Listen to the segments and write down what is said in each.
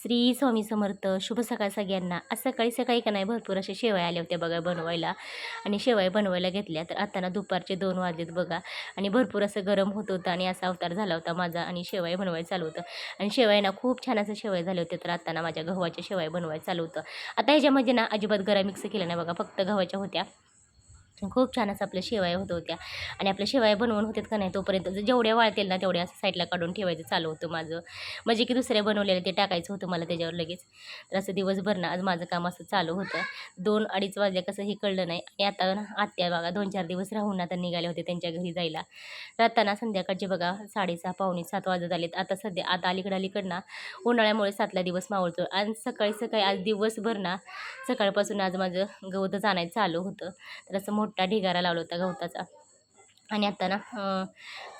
श्री स्वामी समर्थ. शुभ सकाळ सगळ्यांना. आज सकाळी सकाळी का नाही भरपूर अशा शेवया आल्या होत्या बघा बनवायला आणि शेवया बनवायला घेतल्या. तर आता ना दुपारचे 2 वाजलेत बघा आणि भरपूर असं गरम होत होतं आणि असा अवतार झाला होता माझा आणि शेवया बनवायला चालू होतं आणि शेवया ना खूप छान असं शेवया झाले होते. तर आता ना माझ्या गव्हाच्या शेवया बनवायला चालू होतं. आता ह्याच्यामध्ये ना अजिबात गरा मिक्स केला नाही बघा, फक्त गव्हाच्या होत्या. खूप छान असं आपल्या शेवया होत होत्या आणि आपल्या शेवया बनवून होतात का नाही तोपर्यंत जेवढ्या वाळतील ना तेवढ्या असं साईडला काढून ठेवायचं चालू होतं माझं. म्हणजे की दुसऱ्या बनवलेलं ते टाकायचं होतं मला त्याच्यावर लगेच. तर असं दिवसभर ना आज माझं काम असं चालू होतं. 2-2:30 वाजले कसं हे कळलं नाही आणि आता ना आत्या बघा 2-4 दिवस राहून आता निघाले होते त्यांच्या घरी जायला. तर आता ना संध्याकाळचे बघा 6:30 पावणे 7 वाजत आलेत. आता अलीकडं ना उन्हाळ्यामुळे 7ला दिवस मावळतो आणि सकाळी सकाळी आज दिवसभर ना सकाळपासून आज माझं गवतच आणायचं चालू होतं. तर असं मोठा ढिगारा लावला होता गवताचा. आणि आता ना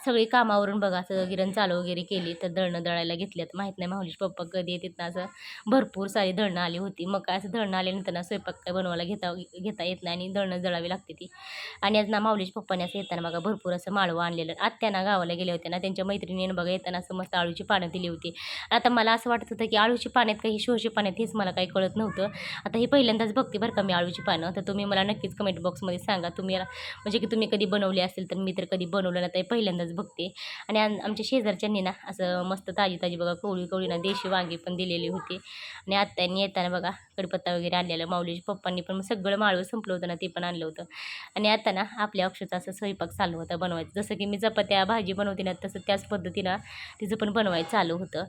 सगळी कामावरून बघा असं गिरण चालू वगैरे केली. तर दळणं दळायला घेतल्यात. माहीत नाही माऊलीचे पप्पा कधी येतात ना, असं भरपूर सारी दळणं आली होती. मग काय असं दळणं आल्यानंतर ना स्वयंपाक काय बनवायला घेता येत नाही आणि दळणं दळावी लागते ती. आणि आज ना माऊलीच्या पप्पाने असं येताना बघा भरपूर असं माळवं आणलेलं. आत्या ना गावाला गेल्या होत्या ना, त्यांच्या मैत्रिणीने बघा येताना असं मस्त अळूची पानं दिली होती. आता मला असं वाटत होतं की अळूची पानं आहेत का ही शोची पानं आहेत हेच मला काही कळत नव्हतं. आता ही पहिल्यांदाच बघते बरं का मी अळूची पानं. तर तुम्ही मला नक्कीच कमेंट बॉक्समध्ये सांगा तुम्ही म्हणजे की तुम्ही कधी बनवले असेल. तर मी तर कधी बनवलं ना, ते पहिल्यांदाच बघते. आणि आमच्या शेजारच्यांनी ना असं मस्त ताजी ताजी बघा कवळी कवळी ना देशी वांगी पण दिलेली होती आणि आत्यांनी येताना बघा कडीपत्ता वगैरे आणलेला. माऊलीच्या पप्पांनी पण सगळं माळवं संपलं होतं ना, ते पण आणलं होतं. आणि आता ना आपल्या अक्षरचा असं स्वयंपाक चालू होता बनवायचं. जसं की मी चपात्या भाजी बनवते ना, तसं त्याच पद्धतीनं तिचं पण बनवायचं चालू होतं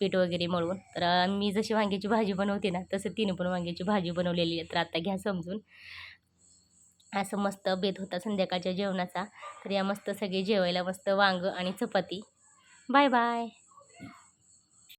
पीठ वगैरे मळून. तर मी जशी वांग्याची भाजी बनवते ना, तसं तिने पण वांग्याची भाजी बनवलेली आहे. तर आता घ्या समजून. असं मस्त बेत होता संध्याकाळच्या जेवणाचा. तर या मस्त सगळे जेवायला मस्त वांगं आणि चपाती. Bye bye.